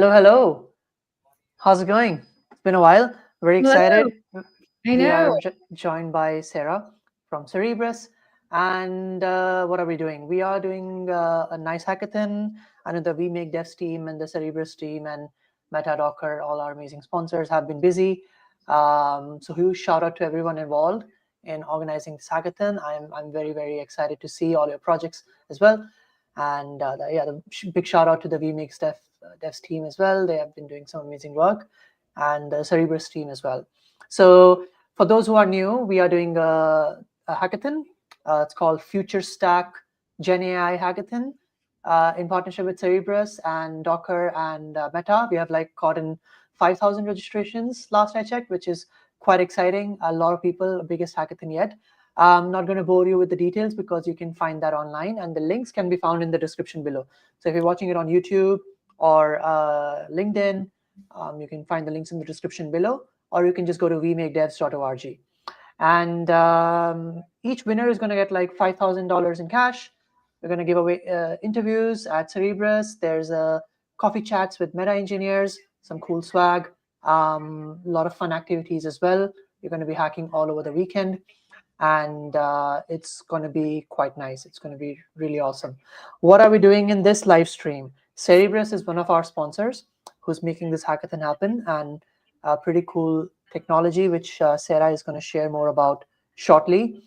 Hello, hello. How's it going? It's been a while. Very Hello. excited. I We know. are joined by Sarah from Cerebras. And what are we doing? We are doing a nice hackathon. I know the We Make Devs team and the Cerebras team and Meta Docker, all our amazing sponsors, have been busy. So huge shout out to everyone involved in organizing this hackathon. I'm very, very excited to see all your projects as well. And the big shout out to the We Make Devs team as well. They have been doing some amazing work, and the Cerebras team as well. So for those who are new, we are doing a hackathon. It's called Future Stack Gen AI Hackathon in partnership with Cerebras and Docker and Meta. We have like gotten 5,000 registrations last I checked, which is quite exciting. A lot of people, biggest hackathon yet. I'm not going to bore you with the details because you can find that online, and the links can be found in the description below. So if you're watching it on YouTube or LinkedIn, you can find the links in the description below, or you can just go to wemakedevs.org. And each winner is going to get like $5,000 in cash. We're going to give away interviews at Cerebras. There's coffee chats with meta engineers, some cool swag, a lot of fun activities as well. You're going to be hacking all over the weekend, and it's going to be quite nice. It's going to be really awesome. What are we doing in this live stream? Cerebras is one of our sponsors who's making this hackathon happen, and pretty cool technology, which Sarah is going to share more about shortly.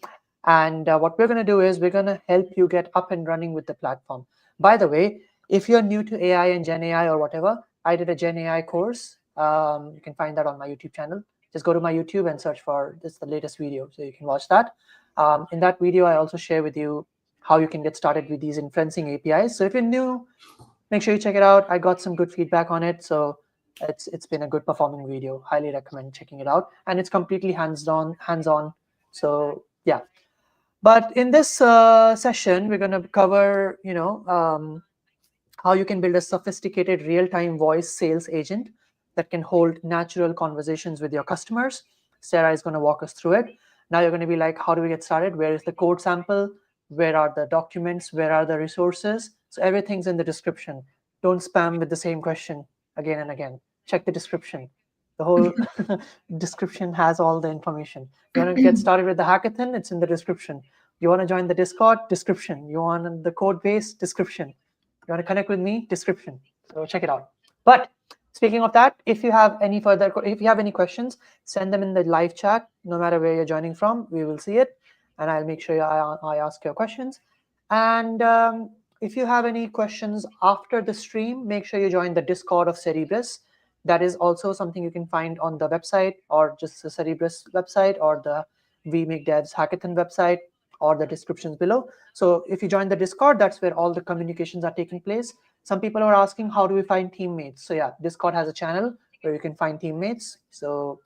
And what we're going to do is we're going to help you get up and running with the platform. By the way, if you're new to AI and Gen AI or whatever, I did a Gen AI course. You can find that on my YouTube channel. Just go to my YouTube and search for this, the latest video, so you can watch that. In that video, I also share with you how you can get started with these inferencing APIs. So if you're new, make sure you check it out. I got some good feedback on it, so it's been a good performing video. Highly recommend checking it out, and it's completely hands-on. So yeah. But in this session, we're going to cover, how you can build a sophisticated real-time voice sales agent that can hold natural conversations with your customers. Sarah is going to walk us through it. Now you're going to be like, how do we get started? Where is the code sample? Where are the documents? Where are the resources? So everything's in the description. Don't spam with the same question again and again. Check the description. The whole description has all the information. You want to get started with the hackathon? It's in the description. You want to join the Discord? Description. You want the code base? Description. You want to connect with me? Description. So check it out. But speaking of that, if you have any questions, send them in the live chat. No matter where you're joining from, we will see it, and I'll make sure I ask your questions. And if you have any questions after the stream, make sure you join the Discord of Cerebras. That is also something you can find on the website, or just the Cerebras website, or the We Make Devs Hackathon website, or the descriptions below. So if you join the Discord, that's where all the communications are taking place. Some people are asking, how do we find teammates? So yeah, Discord has a channel where you can find teammates. So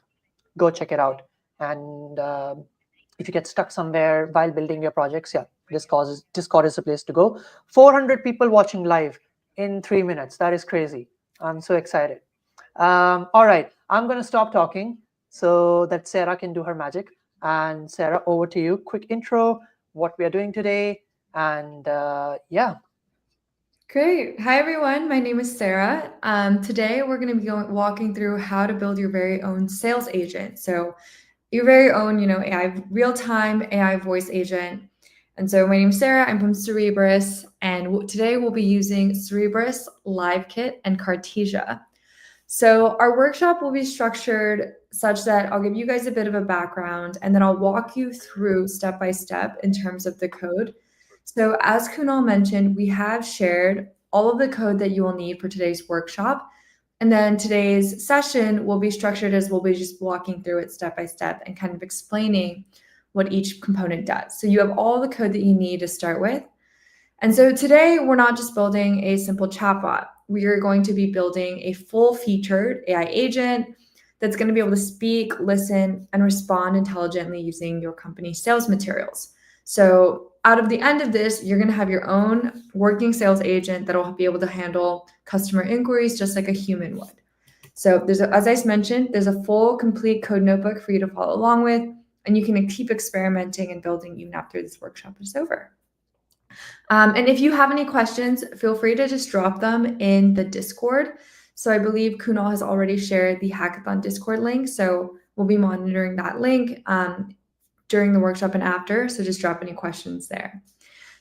go check it out. And if you get stuck somewhere while building your projects, yeah, Discord is the place to go. 400 people watching live in 3 minutes. That is crazy. I'm so excited. All right, I'm going to stop talking so that Sarah can do her magic. And Sarah, over to you. Quick intro, what we are doing today, and yeah. Great. Hi, everyone. My name is Sarah. Today, we're going to be walking through how to build your very own sales agent. So your very own, AI, real-time AI voice agent. And so my name is Sarah. I'm from Cerebras. And today we'll be using Cerebras, LiveKit, and Cartesia. So our workshop will be structured such that I'll give you guys a bit of a background, and then I'll walk you through step by step in terms of the code. So as Kunal mentioned, we have shared all of the code that you will need for today's workshop. And then today's session will be structured as we'll be just walking through it step by step and kind of explaining what each component does. So you have all the code that you need to start with. And so today we're not just building a simple chatbot. We are going to be building a full-featured AI agent that's going to be able to speak, listen, and respond intelligently using your company's sales materials. So out of the end of this, you're going to have your own working sales agent that will be able to handle customer inquiries just like a human would. So as I mentioned, there's a full, complete code notebook for you to follow along with, and you can keep experimenting and building even after this workshop is over. And if you have any questions, feel free to just drop them in the Discord. So I believe Kunal has already shared the Hackathon Discord link. So we'll be monitoring that link during the workshop and after. So just drop any questions there.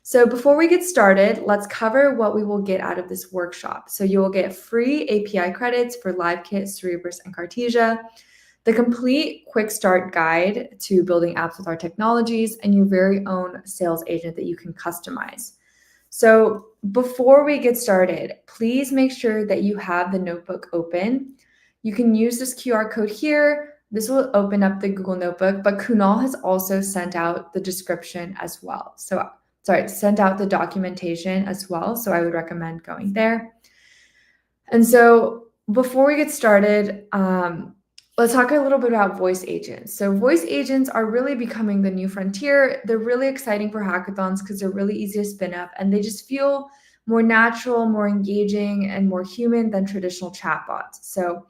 So before we get started, let's cover what we will get out of this workshop. So you will get free API credits for LiveKit, Cerebras, and Cartesia, the complete quick start guide to building apps with our technologies, and your very own sales agent that you can customize. So before we get started, please make sure that you have the notebook open. You can use this QR code here. This will open up the Google Notebook, but Kunal has also sent out the description as well. So, sent out the documentation as well. So I would recommend going there. And so before we get started, let's talk a little bit about voice agents. So voice agents are really becoming the new frontier. They're really exciting for hackathons because they're really easy to spin up and they just feel more natural, more engaging, and more human than traditional chatbots. So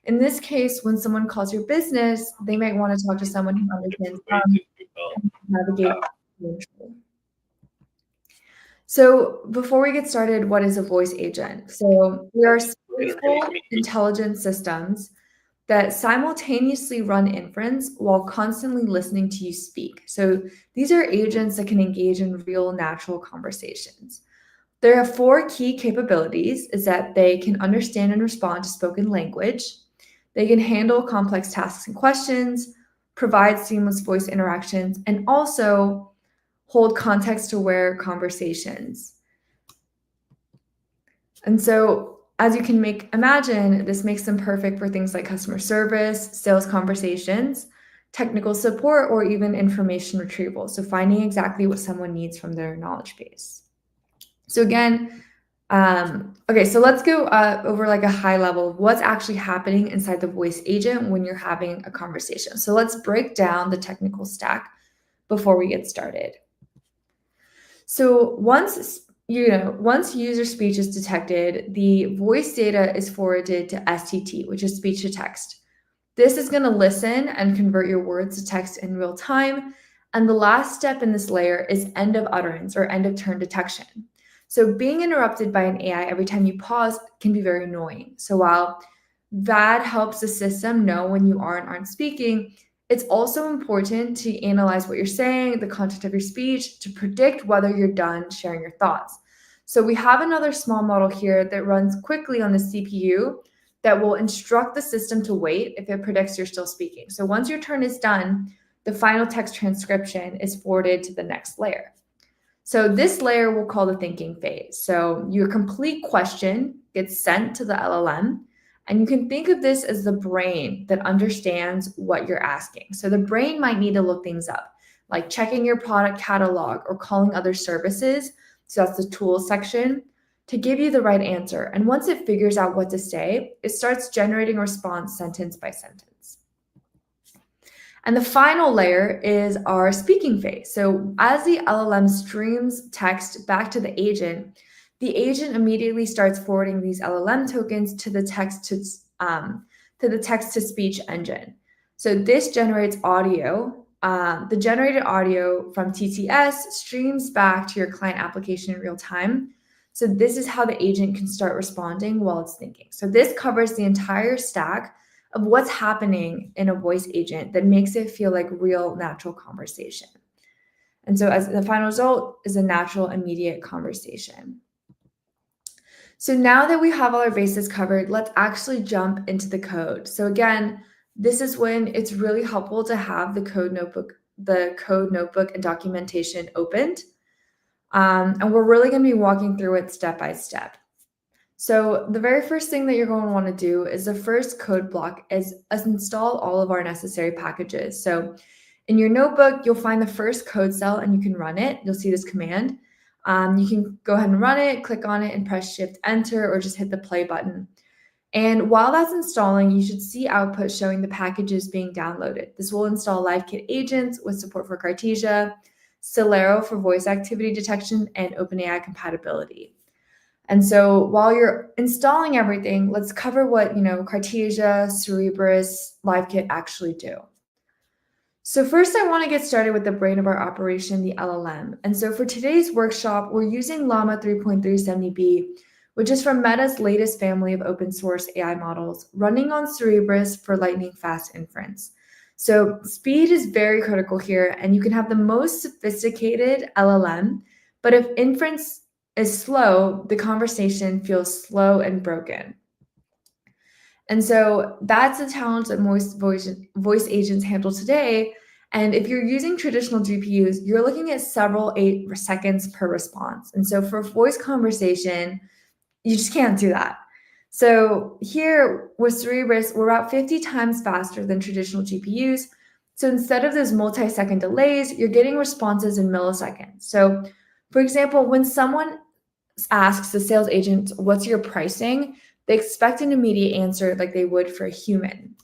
in this case, when someone calls your business, they might want to talk to someone who understands navigate. So before we get started, what is a voice agent? So we are skillful, intelligent systems that simultaneously run inference while constantly listening to you speak. So these are agents that can engage in real, natural conversations. There are 4 key capabilities: is that they can understand and respond to spoken language, they can handle complex tasks and questions, provide seamless voice interactions, and also hold context-aware conversations. And so, as you can imagine, this makes them perfect for things like customer service, sales conversations, technical support, or even information retrieval. So finding exactly what someone needs from their knowledge base. So again, okay, so let's go over like a high level of what's actually happening inside the voice agent when you're having a conversation. So let's break down the technical stack before we get started. So once user speech is detected, the voice data is forwarded to STT, which is speech to text. This is going to listen and convert your words to text in real time. And the last step in this layer is end of utterance or end of turn detection. So being interrupted by an AI every time you pause can be very annoying. So while that helps the system know when you are and aren't speaking, it's also important to analyze what you're saying, the content of your speech, to predict whether you're done sharing your thoughts. So we have another small model here that runs quickly on the CPU that will instruct the system to wait if it predicts you're still speaking. So once your turn is done, the final text transcription is forwarded to the next layer. So this layer we'll call the thinking phase. So your complete question gets sent to the LLM. And you can think of this as the brain that understands what you're asking. So the brain might need to look things up, like checking your product catalog or calling other services. So that's the tools section to give you the right answer. And once it figures out what to say, it starts generating a response sentence by sentence. And the final layer is our speaking phase. So as the LLM streams text back to the agent immediately starts forwarding these LLM tokens to the text to speech engine. So this generates audio. The generated audio from TTS streams back to your client application in real time. So this is how the agent can start responding while it's thinking. So this covers the entire stack of what's happening in a voice agent that makes it feel like real, natural conversation. And so as the final result is a natural, immediate conversation. So now that we have all our bases covered, let's actually jump into the code. So again, this is when it's really helpful to have the code notebook and documentation opened. And we're really going to be walking through it step by step. So the very first thing that you're going to want to do is the first code block is install all of our necessary packages. So in your notebook, you'll find the first code cell and you can run it. You'll see this command. You can go ahead and run it, click on it and press Shift Enter or just hit the play button. And while that's installing, you should see output showing the packages being downloaded. This will install LiveKit agents with support for Cartesia, Celero for voice activity detection, and OpenAI compatibility. And so while you're installing everything, let's cover what Cartesia, Cerebras, LiveKit actually do. So first, I want to get started with the brain of our operation, the LLM. And so for today's workshop, we're using Llama 3.370B, which is from Meta's latest family of open source AI models running on Cerebras for lightning fast inference. So speed is very critical here, and you can have the most sophisticated LLM, but if inference is slow, the conversation feels slow and broken. And so that's the challenge that most voice agents handle today. And if you're using traditional GPUs, you're looking at several 8 seconds per response. And so for voice conversation, you just can't do that. So here with Cerebras, we're about 50 times faster than traditional GPUs. So instead of those multi-second delays, you're getting responses in milliseconds. So for example, when someone asks the sales agent, what's your pricing? They expect an immediate answer like they would for a human.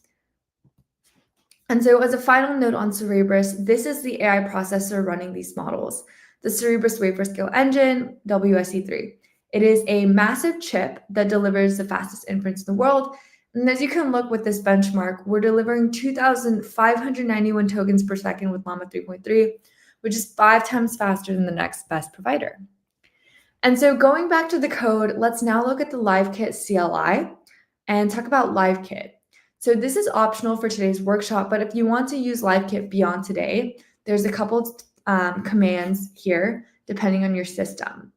And so as a final note on Cerebras, this is the AI processor running these models, the Cerebras Wafer Scale Engine, WSE3. It is a massive chip that delivers the fastest inference in the world. And as you can look with this benchmark, we're delivering 2,591 tokens per second with Llama 3.3, which is 5 times faster than the next best provider. And so going back to the code, let's now look at the LiveKit CLI and talk about LiveKit. So this is optional for today's workshop, but if you want to use LiveKit beyond today, there's a couple commands here depending on your system.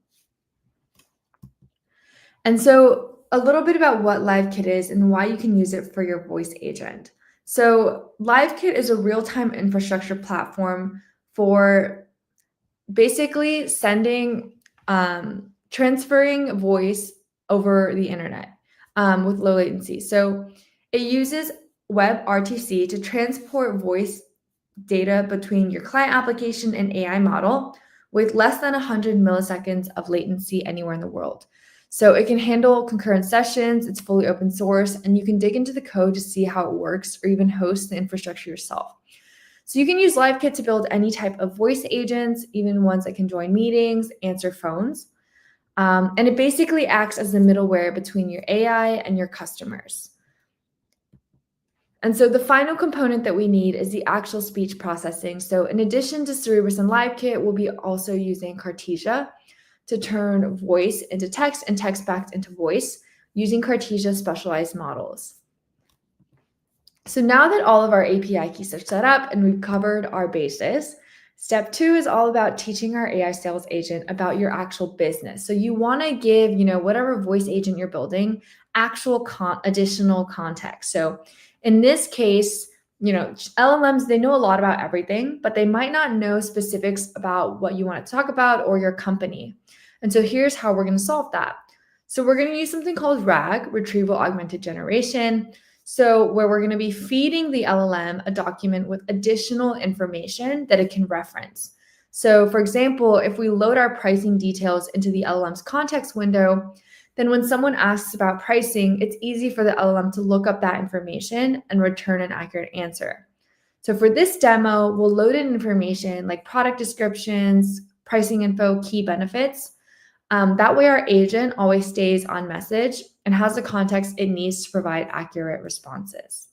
And so a little bit about what LiveKit is and why you can use it for your voice agent. So LiveKit is a real-time infrastructure platform for basically transferring voice over the internet with low latency. So it uses WebRTC to transport voice data between your client application and AI model with less than 100 milliseconds of latency anywhere in the world. So it can handle concurrent sessions, it's fully open source, and you can dig into the code to see how it works or even host the infrastructure yourself. So you can use LiveKit to build any type of voice agents, even ones that can join meetings, answer phones. And it basically acts as the middleware between your AI and your customers. And so the final component that we need is the actual speech processing. So in addition to Cerebras and LiveKit, we'll be also using Cartesia to turn voice into text and text back into voice using Cartesia specialized models. So now that all of our API keys are set up and we've covered our bases, step 2 is all about teaching our AI sales agent about your actual business. So you want to give, whatever voice agent you're building, actual additional context. So in this case, LLMs, they know a lot about everything, but they might not know specifics about what you want to talk about or your company. And so here's how we're going to solve that. So we're going to use something called RAG, Retrieval Augmented Generation. So where we're going to be feeding the LLM a document with additional information that it can reference. So for example, if we load our pricing details into the LLM's context window, then when someone asks about pricing, it's easy for the LLM to look up that information and return an accurate answer. So for this demo, we'll load in information like product descriptions, pricing info, key benefits. That way our agent always stays on message and has the context it needs to provide accurate responses.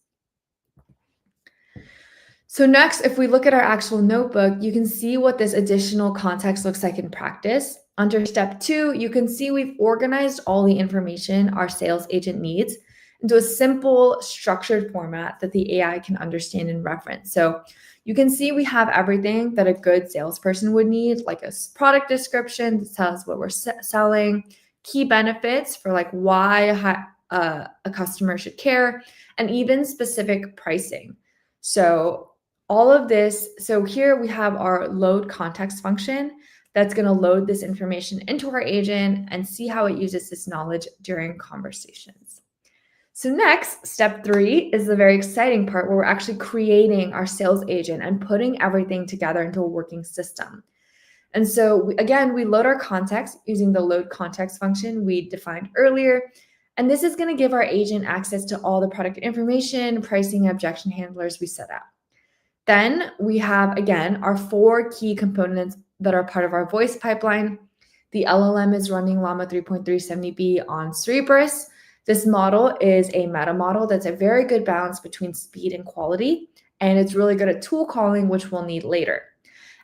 So next, if we look at our actual notebook, you can see what this additional context looks like in practice. Under step 2, you can see we've organized all the information our sales agent needs into a simple structured format that the AI can understand and reference. So you can see we have everything that a good salesperson would need, like a product description that tells what we're selling, key benefits for like why a customer should care, and even specific pricing. So all of this, so here we have our load context function that's going to load this information into our agent and see how it uses this knowledge during conversations. So next, step 3 is the very exciting part where we're actually creating our sales agent and putting everything together into a working system. And so we load our context using the load context function we defined earlier. And this is going to give our agent access to all the product information, pricing, and objection handlers we set up. Then we have, again, our 4 key components that are part of our voice pipeline. The LLM is running Llama 3.370B on Cerebras. This model is a meta model that's a very good balance between speed and quality, and it's really good at tool calling, which we'll need later.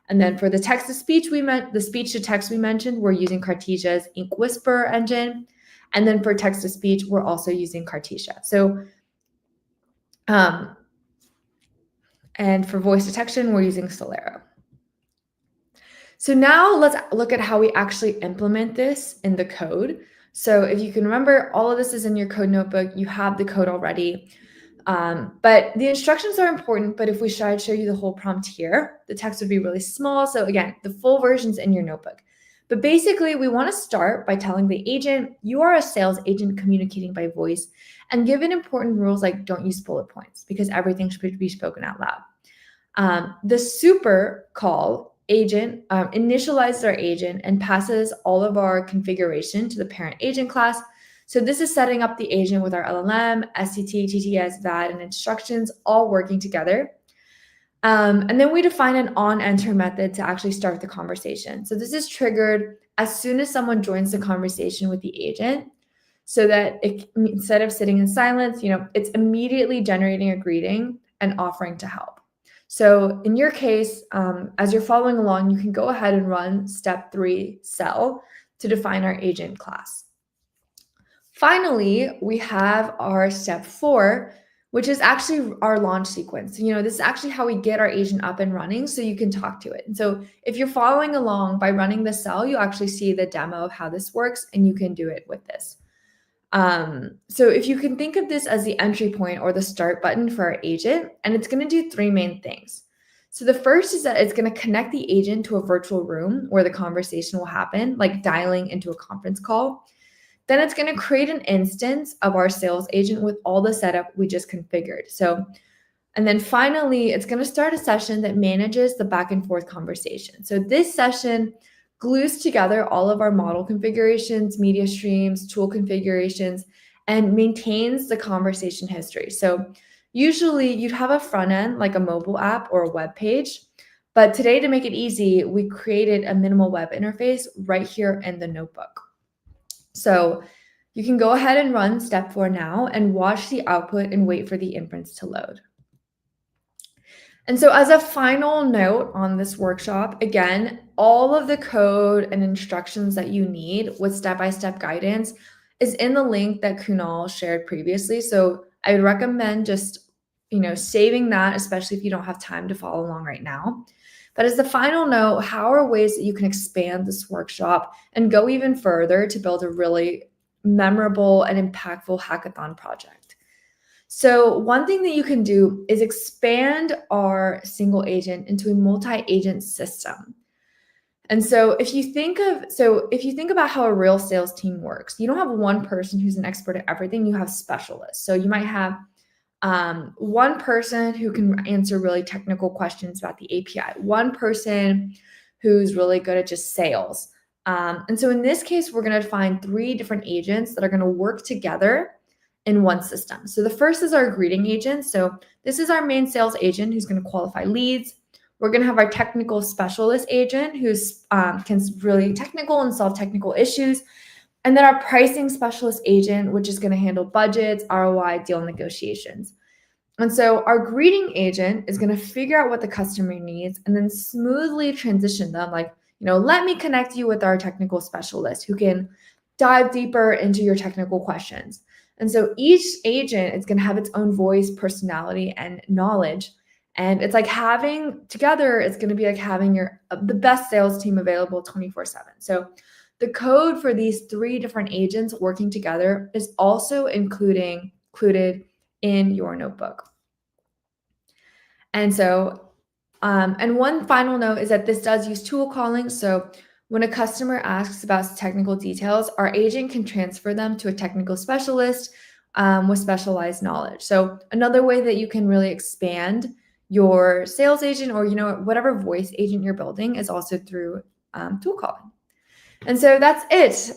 And then for the text-to-speech the speech-to-text we mentioned, we're using Cartesia's Ink Whisper engine. And then for text-to-speech, we're also using Cartesia. So, and for voice detection, we're using Solero. So now let's look at how we actually implement this in the code. So if you can remember, all of this is in your code notebook. You have the code already. But the instructions are important, but if we should show you the whole prompt here, the text would be really small. So again, the full version's in your notebook. But basically, we want to start by telling the agent, you are a sales agent communicating by voice, and given important rules like don't use bullet points because everything should be spoken out loud. The super call agent initializes our agent and passes all of our configuration to the parent agent class. So this is setting up the agent with our LLM, SCT, TTS, VAD, and instructions all working together. And then we define an on-enter method to actually start the conversation. So this is triggered as soon as someone joins the conversation with the agent, so that instead of sitting in silence, it's immediately generating a greeting and offering to help. So in your case, as you're following along, you can go ahead and run step 3 cell to define our agent class. Finally, we have our step 4, which is actually our launch sequence. This is actually how we get our agent up and running so you can talk to it. And so if you're following along by running the cell, you actually see the demo of how this works, and you can do it with this. So if you can think of this as the entry point or the start button for our agent, and it's going to do 3 main things. So the first is that it's going to connect the agent to a virtual room where the conversation will happen, like dialing into a conference call. Then it's going to create an instance of our sales agent with all the setup we just configured. And then finally, it's going to start a session that manages the back and forth conversation. So this session glues together all of our model configurations, media streams, tool configurations, and maintains the conversation history. So usually you'd have a front end like a mobile app or a web page. But today, to make it easy, we created a minimal web interface right here in the notebook. So you can go ahead and run step 4 now and watch the output and wait for the inference to load. And so as a final note on this workshop, again, all of the code and instructions that you need with step-by-step guidance is in the link that Kunal shared previously. So I would recommend just, saving that, especially if you don't have time to follow along right now. But as the final note, how are ways that you can expand this workshop and go even further to build a really memorable and impactful hackathon project? So one thing that you can do is expand our single agent into a multi-agent system. And so if you think about how a real sales team works, you don't have one person who's an expert at everything. You have specialists. So you might have one person who can answer really technical questions about the API, one person who's really good at just sales. And so in this case, we're going to find 3 different agents that are going to work together in one system. So the first is our greeting agent. So this is our main sales agent who's going to qualify leads. We're going to have our technical specialist agent who's can really technical and solve technical issues. And then our pricing specialist agent, which is going to handle budgets, ROI, deal negotiations. And so our greeting agent is going to figure out what the customer needs and then smoothly transition them. Let me connect you with our technical specialist who can dive deeper into your technical questions. And so each agent is going to have its own voice, personality, and knowledge. And it's like having together, it's going to be like having the best sales team available 24/7. So the code for these 3 different agents working together is also included in your notebook. And so, and one final note is that this does use tool calling. So when a customer asks about technical details, our agent can transfer them to a technical specialist with specialized knowledge. So another way that you can really expand your sales agent or, whatever voice agent you're building is also through tool calling. And so that's it.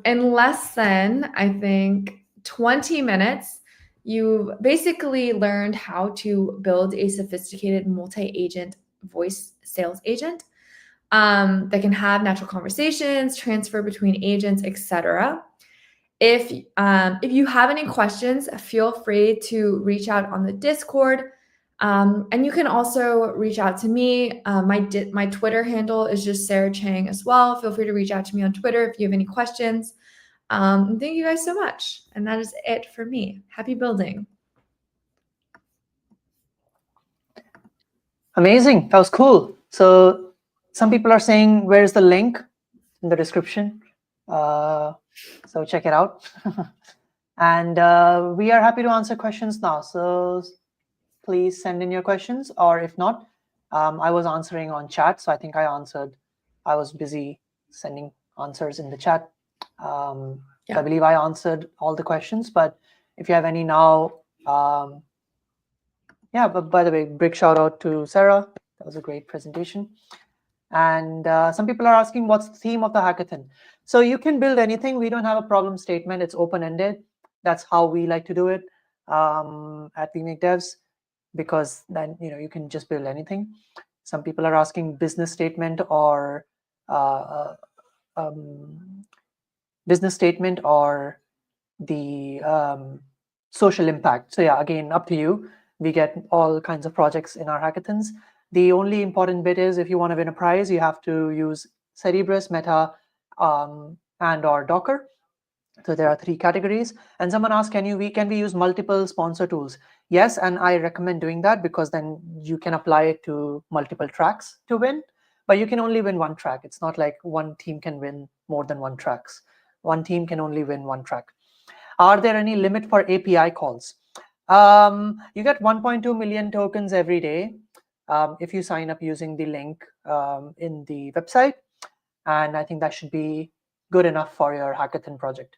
In less than, I think, 20 minutes, you've basically learned how to build a sophisticated multi-agent voice sales agent that can have natural conversations, transfer between agents, etc. If you have any questions, feel free to reach out on the Discord. And you can also reach out to me. My Twitter handle is just Sarah Chang as well. Feel free to reach out to me on Twitter if you have any questions. Thank you guys so much. And that is it for me. Happy building. Amazing. That was cool. So some people are saying, where's the link? In the description. So check it out. And we are happy to answer questions now. So please send in your questions, or if not, I was answering on chat. So I think I answered. I was busy sending answers in the chat. So I believe I answered all the questions, but if you have any now, yeah, but by the way, big shout out to Sarah. That was a great presentation. And some people are asking, what's the theme of the hackathon? So you can build anything. We don't have a problem statement. It's open-ended. That's how we like to do it at We Make Devs, because then you can just build anything. Some people are asking business statement or the social impact. So yeah, again, up to you. We get all kinds of projects in our hackathons. The only important bit is if you want to win a prize, you have to use Cerebras, Meta, and or Docker. So there are 3 categories. And someone asked, can we use multiple sponsor tools? Yes, and I recommend doing that, because then you can apply it to multiple tracks to win, but you can only win 1 track. It's not like one team can win more than 1 tracks. One team can only win 1 track. Are there any limit for API calls? You get 1.2 million tokens every day if you sign up using the link in the website. And I think that should be good enough for your hackathon project.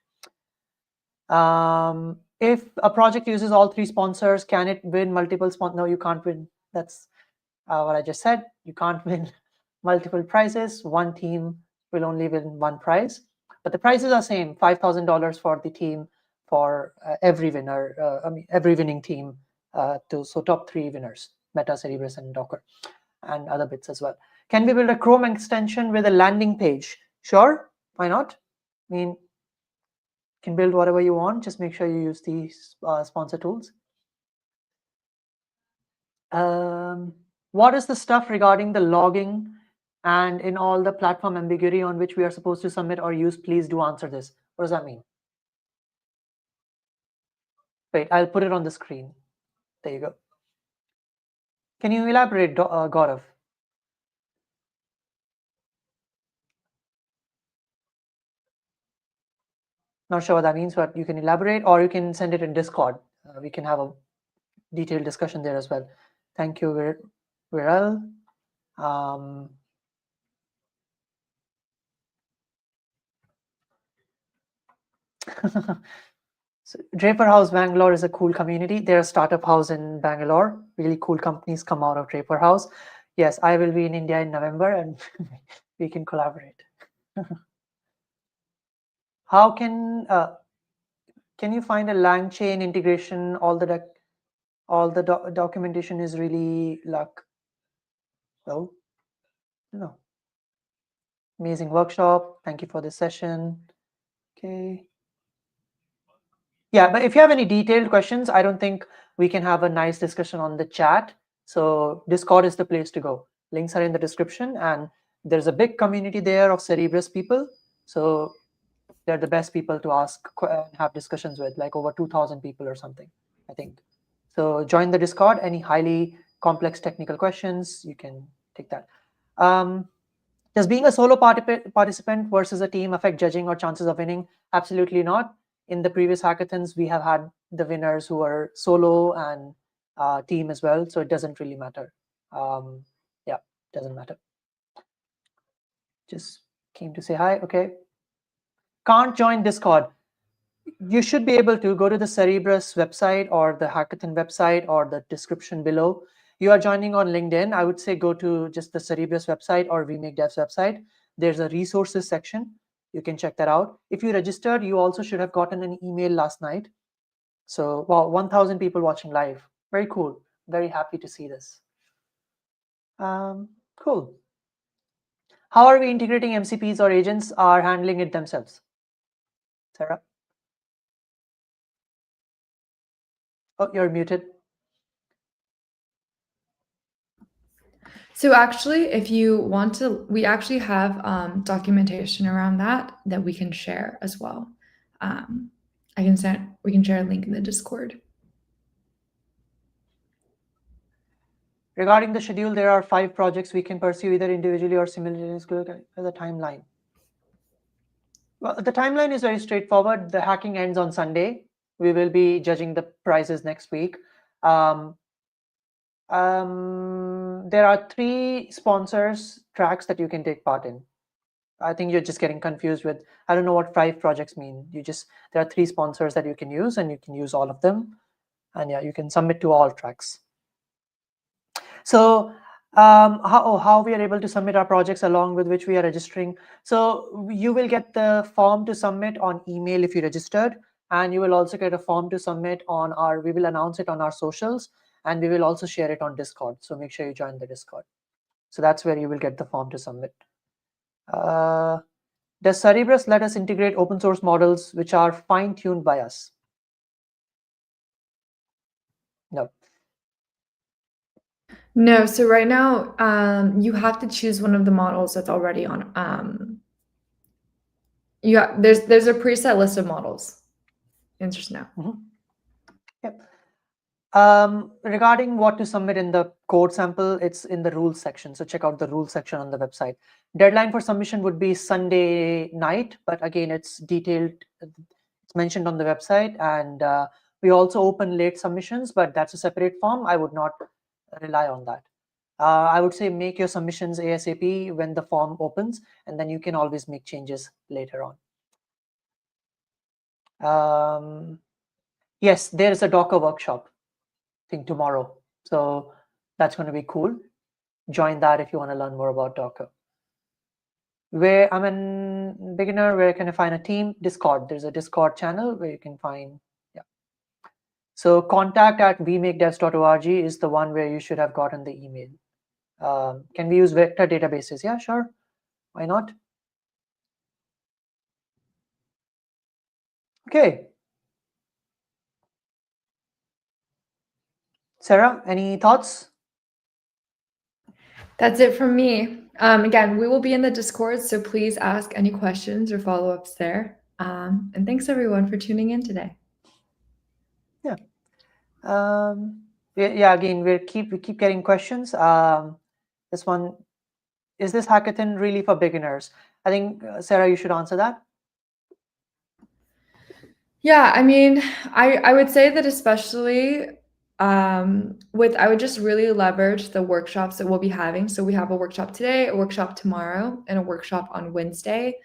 If a project uses all 3 sponsors, can it win multiple sponsors? No, you can't win. That's what I just said. You can't win multiple prizes. One team will only win 1 prize. But the prizes are same, $5,000 for the team, for every winner, every winning team. So top 3 winners, Meta, Cerebras, and Docker, and other bits as well. Can we build a Chrome extension with a landing page? Sure, why not? I mean, you can build whatever you want. Just make sure you use these sponsor tools. What is the stuff regarding the logging and in all the platform ambiguity on which we are supposed to submit or use? Please do answer this. What does that mean? Wait, I'll put it on the screen. There you go. Can you elaborate, Gaurav? Not sure what that means, but you can elaborate, or you can send it in Discord. We can have a detailed discussion there as well. Thank you, Viral. So Draper House Bangalore is a cool community. They're a startup house in Bangalore. Really cool companies come out of Draper House. Yes, I will be in India in November, and we can collaborate. How can you find a LangChain integration? All the documentation is really luck. Oh, no. Amazing workshop. Thank you for this session. Okay. Yeah, but if you have any detailed questions, I don't think we can have a nice discussion on the chat. So Discord is the place to go. Links are in the description, and there's a big community there of Cerebras people. So they're the best people to ask and have discussions with, like over 2,000 people or something, I think. So join the Discord. Any highly complex technical questions, you can take that. Does being a solo participant versus a team affect judging or chances of winning? Absolutely not. In the previous hackathons, we have had the winners who are solo and team as well, so it doesn't really matter. Yeah, doesn't matter. Just came to say hi. Okay. Can't join Discord. You should be able to go to the Cerebras website or the Hackathon website or the description below. You are joining on LinkedIn, I would say go to just the Cerebras website or We Make Devs website. There's a resources section. You can check that out. If you registered, you also should have gotten an email last night. So, wow, 1,000 people watching live. Very cool. Very happy to see this. Cool. How are we integrating MCPs or agents are handling it themselves? Sarah? Oh, you're muted. So actually, if you want to, we actually have documentation around that we can share as well. we can share a link in the Discord. Regarding the schedule, there are 5 projects we can pursue either individually or simultaneously. The timeline. Well, the timeline is very straightforward. The hacking ends on Sunday. We will be judging the prizes next week. There are 3 sponsors tracks that you can take part in. I think you're just getting confused with, I don't know what 5 projects mean. There are 3 sponsors that you can use, and you can use all of them. And yeah, you can submit to all tracks. So how we are able to submit our projects along with which we are registering. So you will get the form to submit on email if you registered, and you will also get a form to submit on we will announce it on our socials, and we will also share it on Discord. So make sure you join the Discord. So that's where you will get the form to submit. Does Cerebras let us integrate open source models which are fine-tuned by us? No. No, so right now, you have to choose one of the models that's already on. There's a preset list of models. Answers now. Yep. Regarding what to submit in the code sample, it's in the rules section. So check out the rules section on the website. Deadline for submission would be Sunday night, but again, it's detailed. It's mentioned on the website, and we also open late submissions, but that's a separate form. I would not rely on that. I would say make your submissions ASAP when the form opens, and then you can always make changes later on. Yes, there is a Docker workshop thing tomorrow, so that's going to be cool. Join that if you want to learn more about Docker. Where I'm a beginner, where can I find a team? Discord. There's a Discord channel where you can find. Yeah. So contact@wemakedevs.org is the one where you should have gotten the email. Can we use vector databases? Yeah, sure. Why not? Okay. Sarah, any thoughts? That's it from me. Again, we will be in the Discord, so please ask any questions or follow-ups there. And thanks everyone for tuning in today. Yeah. Yeah. Again, we keep getting questions. This one, is this hackathon really for beginners? I think Sarah, you should answer that. Yeah, I mean, I would say that especially I would just really leverage the workshops that we'll be having. So we have a workshop today, a workshop tomorrow, and a workshop on Wednesday,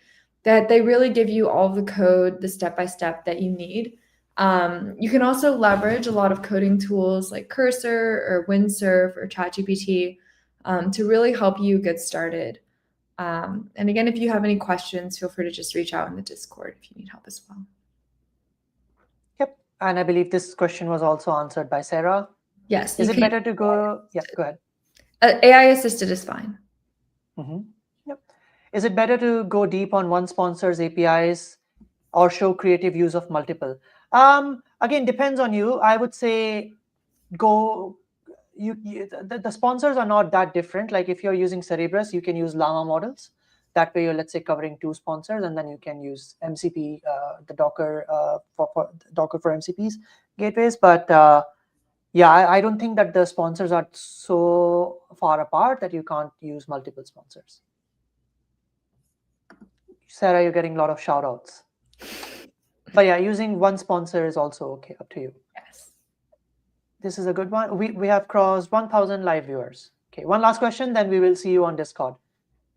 that they really give you all the code, the step-by-step that you need. You can also leverage a lot of coding tools like Cursor or Windsurf or ChatGPT to really help you get started. And again, if you have any questions, feel free to just reach out in the Discord if you need help as well. Yep. And I believe this question was also answered by Sarah. Yes. Is it better to go? Yeah, go ahead. AI assisted is fine. Yep. Is it better to go deep on one sponsor's APIs or show creative use of multiple? Again, depends on you. I would say go. The sponsors are not that different. Like if you're using Cerebras, you can use Llama models. That way, you're, let's say, covering 2 sponsors, and then you can use MCP, the Docker for Docker for MCPs gateways. But yeah, I don't think that the sponsors are so far apart that you can't use multiple sponsors. Sarah, you're getting a lot of shout outs. But yeah, using one sponsor is also okay, up to you. Yes. This is a good one. We have crossed 1,000 live viewers. Okay, one last question, then we will see you on Discord.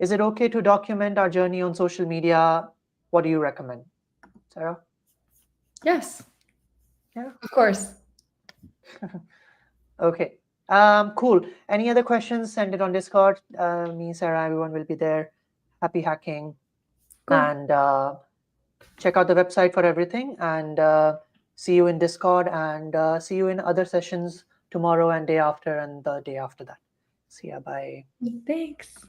Is it okay to document our journey on social media? What do you recommend, Sarah? Yes. Yeah. Of course. Okay. Cool. Any other questions? Send it on Discord. Me, Sarah, everyone will be there. Happy hacking. Cool. And check out the website for everything. And see you in Discord. And see you in other sessions tomorrow and day after and the day after that. See ya. Bye. Thanks.